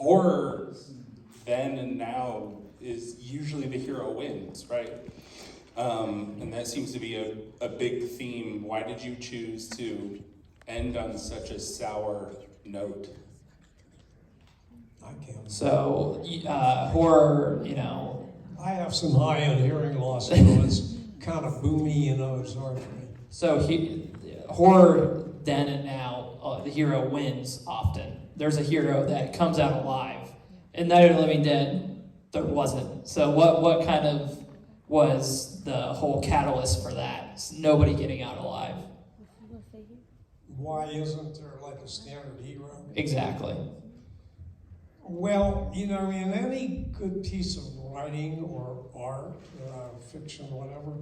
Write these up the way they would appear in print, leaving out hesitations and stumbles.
horror then and now is usually the hero wins, right? And that seems to be a big theme. Why did you choose to end on such a sour note? I can't. So, horror, I have some high-end hearing loss, it's kind of boomy, it's hard for me. so horror then and now, the hero wins often. There's a hero that comes out alive. In Night of the Living Dead, there wasn't. So what kind of was the whole catalyst for that? Nobody getting out alive. Why isn't there like a standard hero? Exactly. Well, in any good piece of writing or art, fiction, whatever,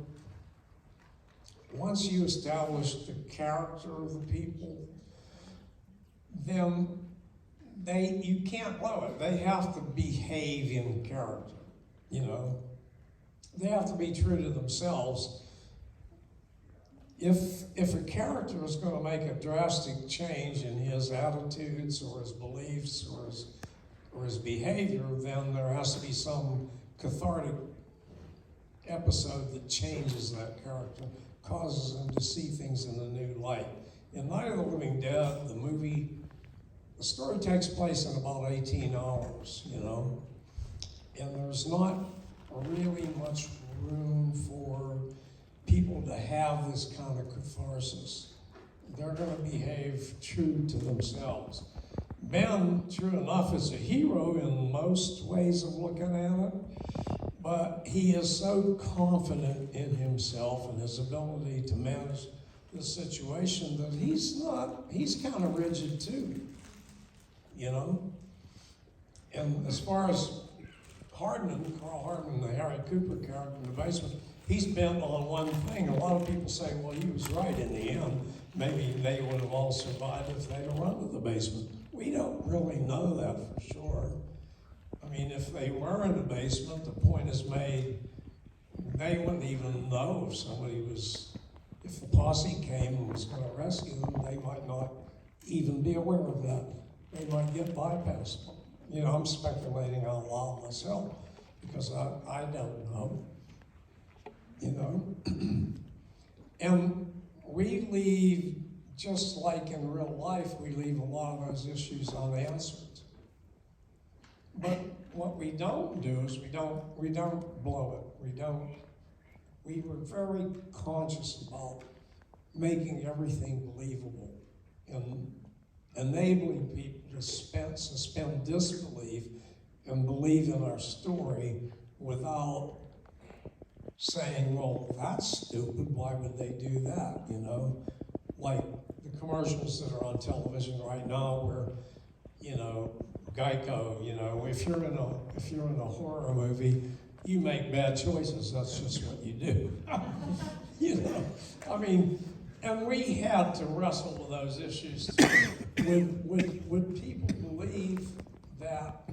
once you establish the character of the people, then you can't blow it. They have to behave in character, They have to be true to themselves. If a character is going to make a drastic change in his attitudes or his beliefs or his behavior, then there has to be some cathartic episode that changes that character, causes him to see things in a new light. In Night of the Living Dead, the story takes place in about 18 hours, and there's not really much room for people to have this kind of catharsis. They're going to behave true to themselves. Ben, true enough, is a hero in most ways of looking at it, but he is so confident in himself and his ability to manage the situation that he's kind of rigid too, And as far as Carl Hardman, the Harry Cooper character in the basement, he's bent on one thing. A lot of people say, well, he was right in the end. Maybe they would have all survived if they'd have run to the basement. We don't really know that for sure. I mean, if they were in the basement, the point is made, they wouldn't even know if the posse came and was going to rescue them, they might not even be aware of that. They might get bypassed. I'm speculating out loud myself because I don't know. And we leave, just like in real life, we leave a lot of those issues unanswered. But what we don't do is we don't blow it. We were very conscious about making everything believable and enabling people to suspend disbelief and believe in our story without saying, well, that's stupid, why would they do that, Like the commercials that are on television right now where, Geico, if you're in a horror movie, you make bad choices, that's just what you do. And we had to wrestle with those issues too. Would people believe that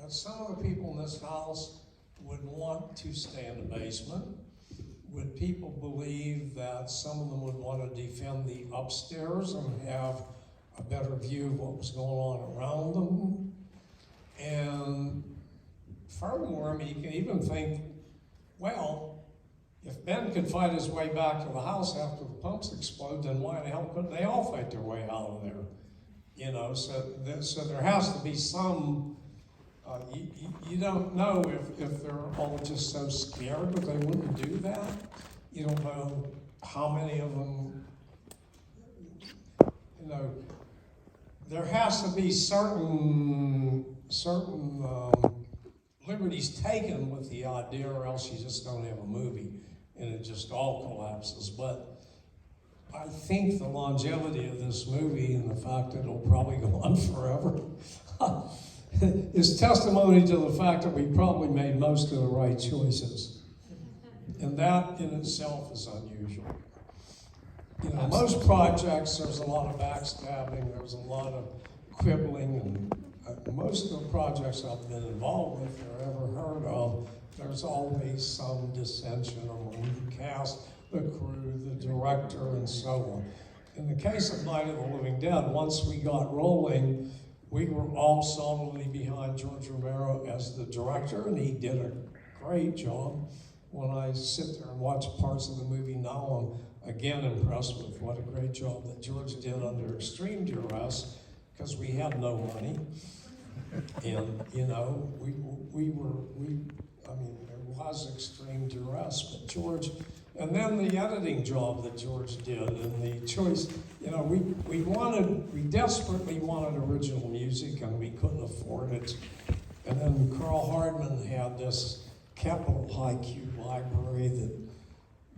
some of the people in this house would want to stay in the basement? Would people believe that some of them would want to defend the upstairs and have a better view of what was going on around them? And furthermore, you can even think, well, if Ben could fight his way back to the house after the pumps explode, then why the hell couldn't they all fight their way out of there? So there has to be some, you don't know if they're all just so scared that they wouldn't do that. You don't know how many of them, there has to be certain liberties taken with the idea, or else you just don't have a movie and it just all collapses. But I think the longevity of this movie and the fact that it'll probably go on forever is testimony to the fact that we probably made most of the right choices. And that in itself is unusual. Most projects, there's a lot of backstabbing, there's a lot of quibbling, and most of the projects I've been involved with or ever heard of, there's always some dissension among the cast, the crew, the director, and so on. In the case of Night of the Living Dead, once we got rolling, we were all solidly behind George Romero as the director, and he did a great job. When I sit there and watch parts of the movie now, I'm again impressed with what a great job that George did under extreme duress, because we had no money. And, you know, I mean, there was extreme duress, but George, and then the editing job that George did, and the choice, you know, we desperately wanted original music, and we couldn't afford it. And then Carl Hardman had this Capitol High-Q library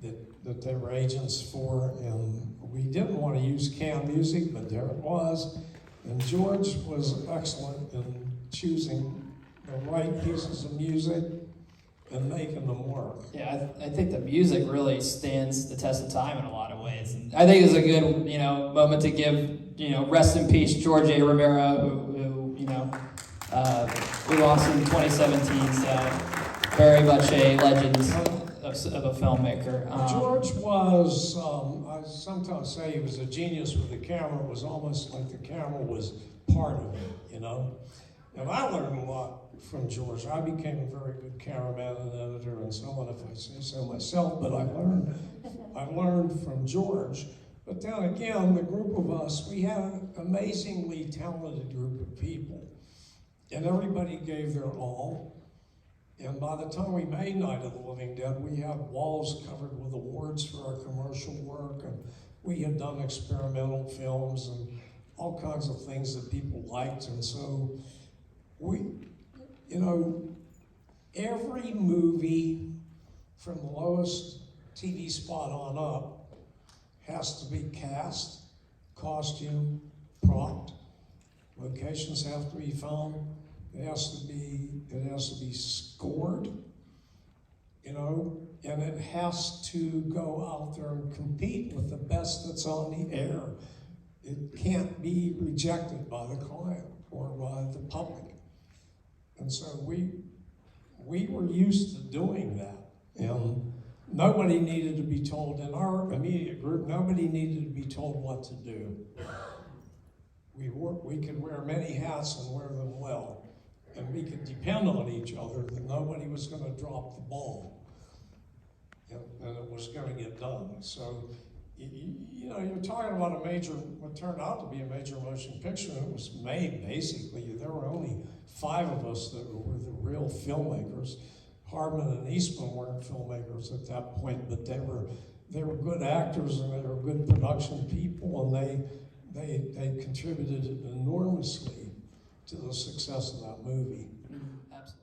that they were agents for, and we didn't want to use canned music, but there it was. And George was excellent in choosing the right pieces of music and making them work. Yeah, I think the music really stands the test of time in a lot of ways. And I think it's a good, you know, moment to give, you know, rest in peace, George A. Romero, who you know, we lost in 2017. So very much a legend of a filmmaker. George was, I sometimes say he was a genius with the camera. It was almost like the camera was part of him, you know. And I learned a lot from George. I became a very good cameraman and editor and so on, if I say so myself, but I learned from George. But then again, the group of us, we had an amazingly talented group of people, and everybody gave their all. And by the time we made Night of the Living Dead, we had walls covered with awards for our commercial work, and we had done experimental films and all kinds of things that people liked. And so you know, every movie from the lowest TV spot on up has to be cast, costume, propped, locations have to be filmed. It has to be scored, you know, and it has to go out there and compete with the best that's on the air. It can't be rejected by the client or by the public. And so we were used to doing that. And nobody needed to be told, in our immediate group, nobody needed to be told what to do. We could wear many hats and wear them well. And we could depend on each other that nobody was going to drop the ball, and it was going to get done. So, you know, you're talking about what turned out to be a major motion picture, and it was made basically. There were only 5 of us that were the real filmmakers. Hardman and Eastman weren't filmmakers at that point, but they were good actors and they were good production people, and they contributed enormously to the success of that movie. Absolutely.